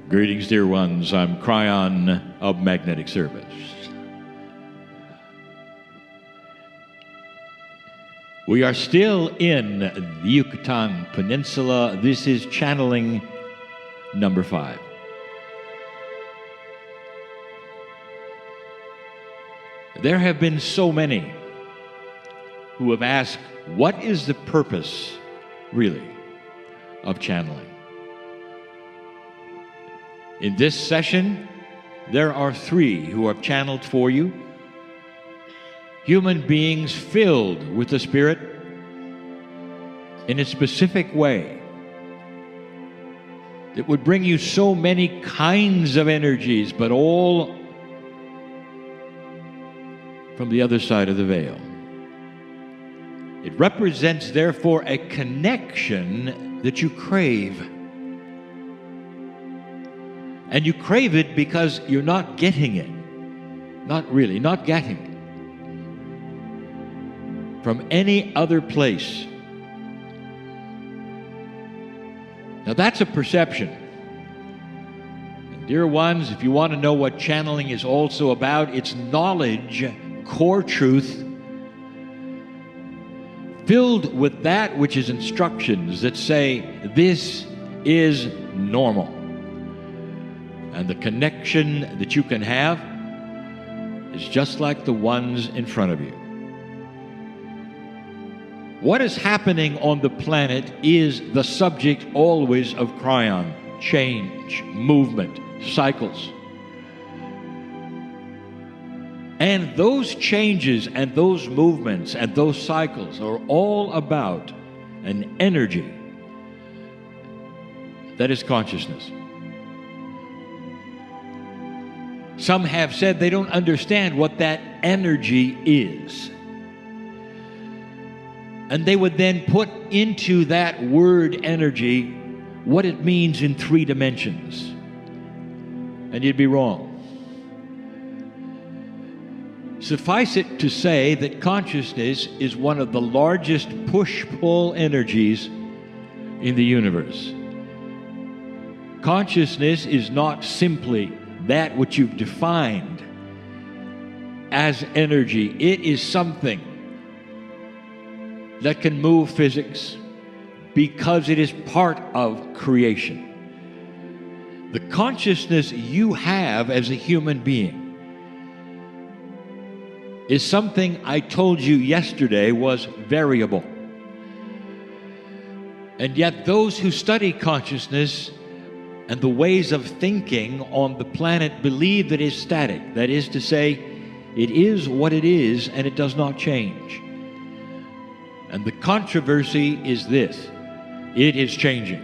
Greetings, dear ones. I'm Kryon of Magnetic Service. We are still in the Yucatan Peninsula. This is channeling number 5. There have been so many who have asked, what is the purpose, really, of channeling? In this session, there are 3 who have channeled for you. Human beings filled with the Spirit in a specific way that would bring you so many kinds of energies, but all from the other side of the veil. It represents, therefore, a connection that you crave. And you crave it because you're not getting it. Not really, not getting it from any other place. Now that's a perception. And dear ones, if you want to know what channeling is also about, it's knowledge, core truth, filled with that which is instructions that say, this is normal. And the connection that you can have is just like the ones in front of you. What is happening on the planet is the subject always of Kryon. Change, movement, cycles. And those changes and those movements and those cycles are all about an energy that is consciousness. Some have said they don't understand what that energy is. And they would then put into that word energy what it means in 3 dimensions. And you'd be wrong. Suffice it to say that consciousness is one of the largest push-pull energies in the universe. Consciousness is not simply that which you've defined as energy. It is something that can move physics because it is part of creation. The consciousness you have as a human being is something I told you yesterday was variable. And yet those who study consciousness and the ways of thinking on the planet believe that it is static. That is to say, it is what it is and it does not change. And the controversy is this: it is changing.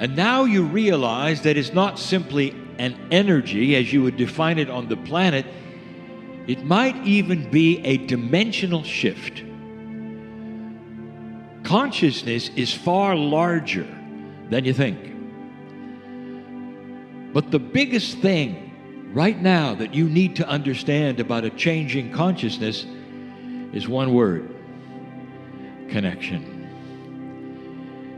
And now you realize that it's not simply an energy as you would define it on the planet. It might even be a dimensional shift. Consciousness is far larger than you think. But the biggest thing right now that you need to understand about a changing consciousness is one word: connection.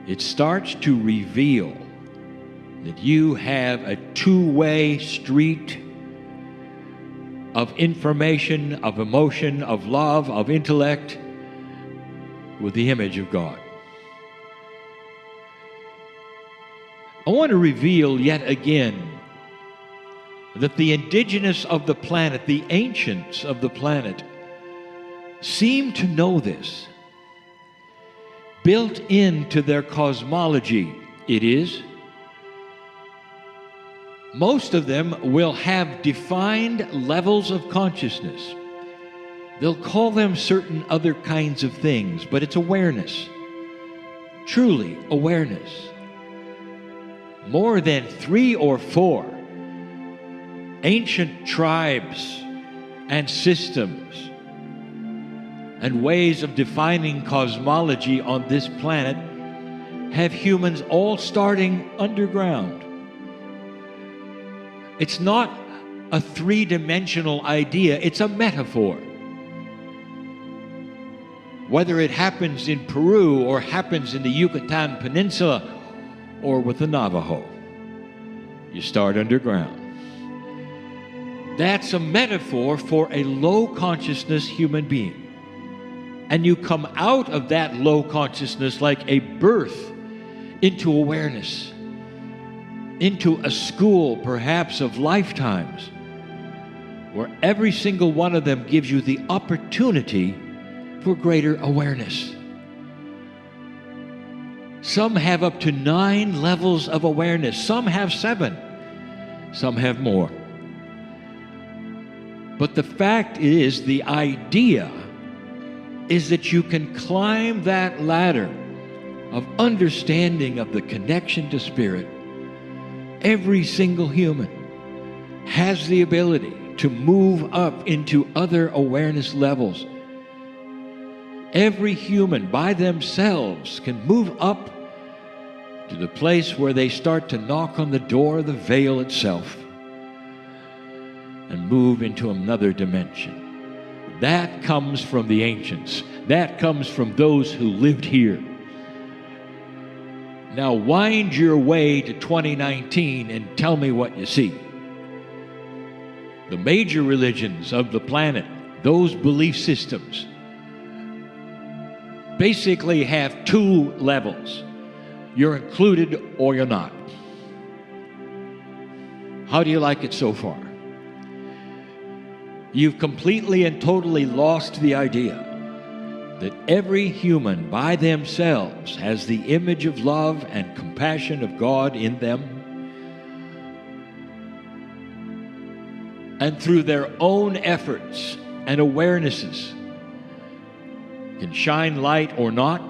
It starts to reveal that you have a two-way street of information, of emotion, of love, of intellect with the image of God. I want to reveal yet again that the indigenous of the planet, the ancients of the planet, seem to know this. Built into their cosmology, it is. Most of them will have defined levels of consciousness. They'll call them certain other kinds of things, but it's awareness. Truly awareness. More than 3 or 4 ancient tribes and systems and ways of defining cosmology on this planet have humans all starting underground. It's not a 3-dimensional idea, it's a metaphor. Whether it happens in Peru or happens in the Yucatan Peninsula or with the Navajo. You start underground. That's a metaphor for a low consciousness human being. And you come out of that low consciousness like a birth into awareness, into a school perhaps of lifetimes, where every single one of them gives you the opportunity for greater awareness. Some have up to 9 levels of awareness. Some have 7. Some have more. But the fact is, the idea is that you can climb that ladder of understanding of the connection to spirit. Every single human has the ability to move up into other awareness levels. Every human by themselves can move up to the place where they start to knock on the door of the veil itself and move into another dimension. That comes from the ancients. That comes from those who lived here. Now wind your way to 2019 and tell me what you see. The major religions of the planet, those belief systems, basically have 2 levels. You're included or you're not. How do you like it so far? You've completely and totally lost the idea that every human by themselves has the image of love and compassion of God in them, and through their own efforts and awarenesses can shine light or not,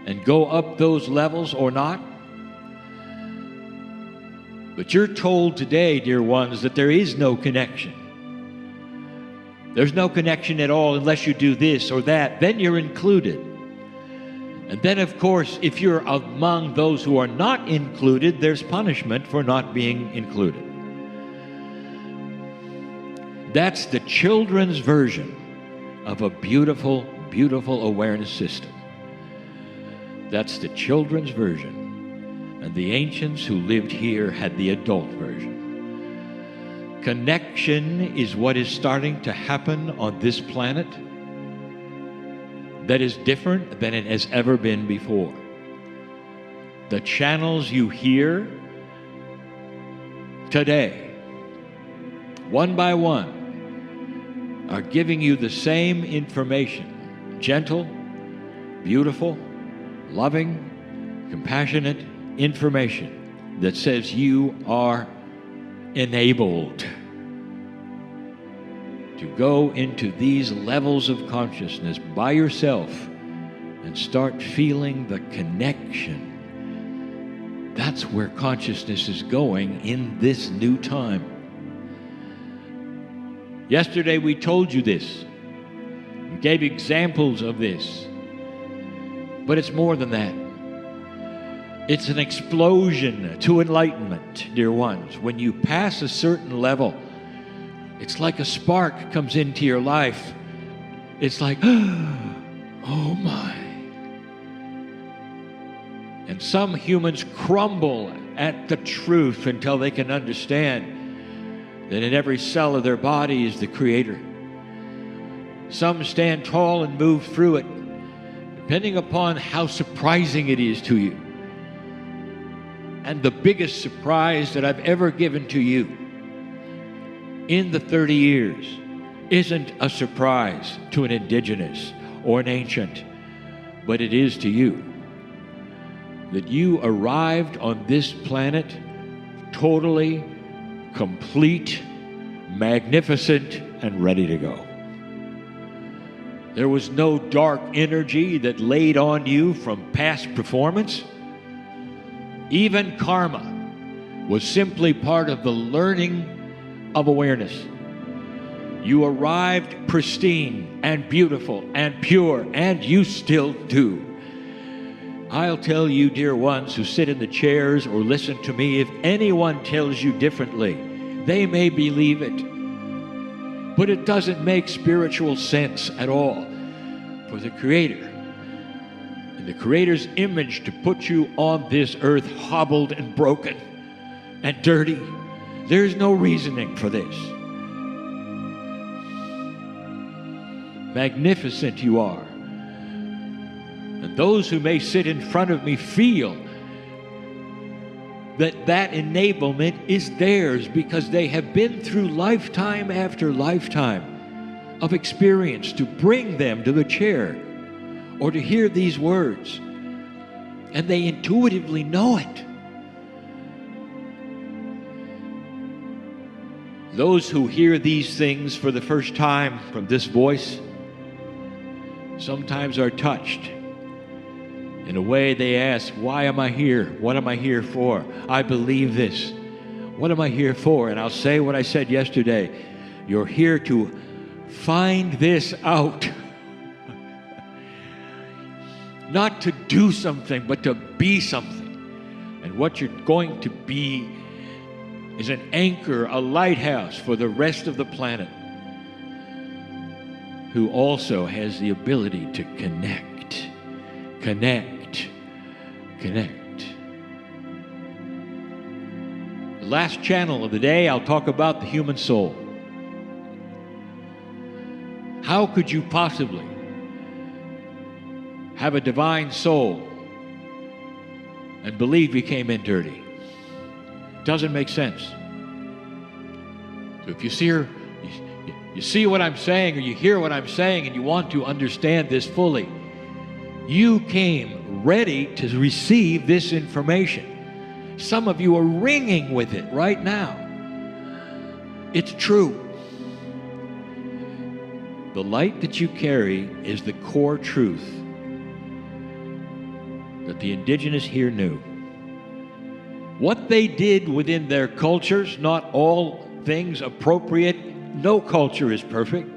and go up those levels or not. But you're told today, dear ones, that there is no connection. There's no connection at all unless you do this or that. Then you're included. And then, of course, if you're among those who are not included, there's punishment for not being included. That's the children's version of a beautiful, beautiful awareness system. That's the children's version. And the ancients who lived here had the adult version. Connection is what is starting to happen on this planet that is different than it has ever been before. The channels you hear today, one by one, are giving you the same information. Gentle, beautiful, loving, compassionate information that says you are enabled to go into these levels of consciousness by yourself and start feeling the connection. That's where consciousness is going in this new time. Yesterday we told you this. We gave examples of this. But it's more than that. It's an explosion to enlightenment, dear ones. When you pass a certain level, it's like a spark comes into your life. It's like, oh my. And some humans crumble at the truth until they can understand that in every cell of their body is the Creator. Some stand tall and move through it, depending upon how surprising it is to you. And the biggest surprise that I've ever given to you in the 30 years isn't a surprise to an indigenous or an ancient, but it is to you. That you arrived on this planet totally, complete, magnificent, and ready to go. There was no dark energy that laid on you from past performance. Even karma was simply part of the learning of awareness. You arrived pristine and beautiful and pure, and you still do. I'll tell you, dear ones who sit in the chairs or listen to me, if anyone tells you differently, they may believe it. But it doesn't make spiritual sense at all for the Creator. The Creator's image to put you on this earth hobbled and broken and dirty. There's no reasoning for this. Magnificent you are. And those who may sit in front of me feel that enablement is theirs because they have been through lifetime after lifetime of experience to bring them to the chair or to hear these words. And they intuitively know it. Those who hear these things for the first time from this voice sometimes are touched. In a way they ask, why am I here? What am I here for? I believe this. What am I here for? And I'll say what I said yesterday. You're here to find this out. Not to do something, but to be something. And what you're going to be is an anchor, a lighthouse for the rest of the planet, who also has the ability to connect. The last channel of the day, I'll talk about the human soul. How could you possibly have a divine soul and believe you came in dirty? Doesn't make sense. So if you see what I'm saying, or you hear what I'm saying, and you want to understand this fully, you came ready to receive this information. Some of you are ringing with it right now. It's true. The light that you carry is the core truth that the indigenous here knew. What they did within their cultures, not all things appropriate. No culture is perfect.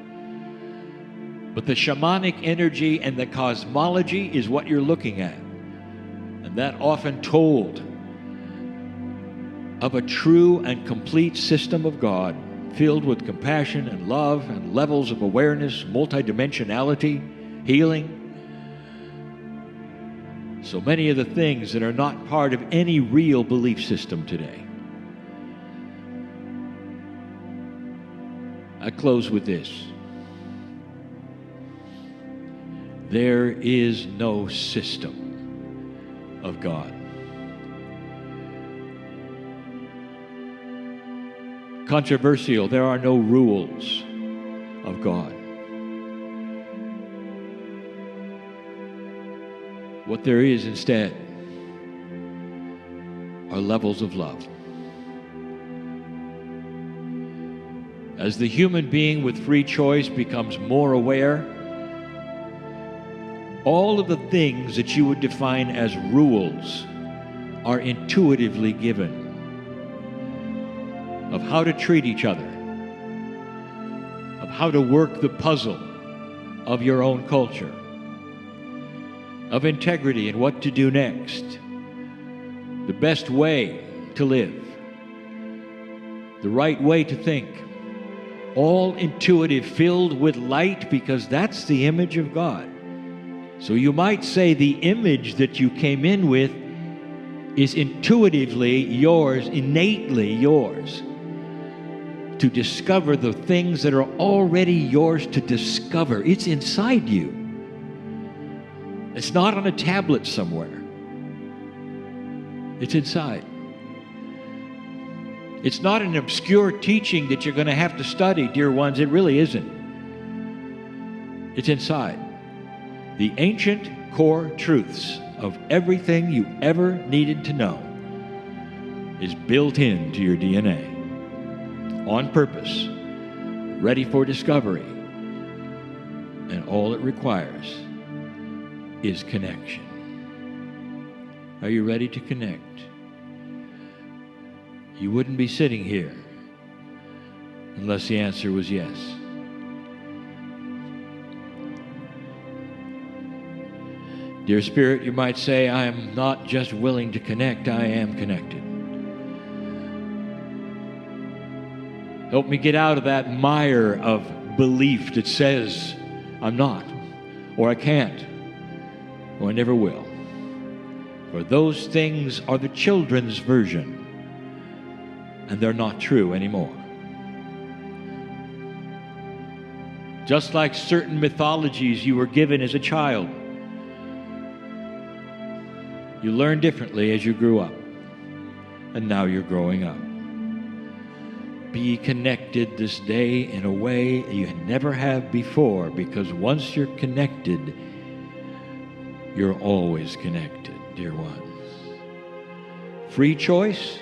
But the shamanic energy and the cosmology is what you're looking at. And that often told of a true and complete system of God, filled with compassion and love and levels of awareness, multidimensionality, healing. So many of the things that are not part of any real belief system today. I close with this. There is no system of God. Controversial, there are no rules of God. What there is instead are levels of love. As the human being with free choice becomes more aware, all of the things that you would define as rules are intuitively given of how to treat each other, of how to work the puzzle of your own culture, of integrity and what to do next, the best way to live, the right way to think, all intuitive, filled with light, because that's the image of God. So you might say the image that you came in with is intuitively yours, innately yours, to discover the things that are already yours to discover. It's inside you. It's not on a tablet somewhere. It's inside. It's not an obscure teaching that you're going to have to study, dear ones. It really isn't. It's inside. The ancient core truths of everything you ever needed to know is built into your DNA. On purpose, ready for discovery, and all it requires is connection. Are you ready to connect? You wouldn't be sitting here unless the answer was yes. Dear Spirit, you might say, I am not just willing to connect, I am connected. Help me get out of that mire of belief that says I'm not, or I can't, or I never will. For those things are the children's version and they're not true anymore. Just like certain mythologies you were given as a child, you learned differently as you grew up, and now you're growing up. Be connected this day in a way you never have before, because once you're connected, you're always connected, dear ones. Free choice,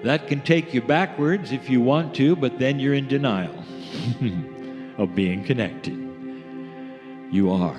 that can take you backwards if you want to, but then you're in denial of being connected. You are.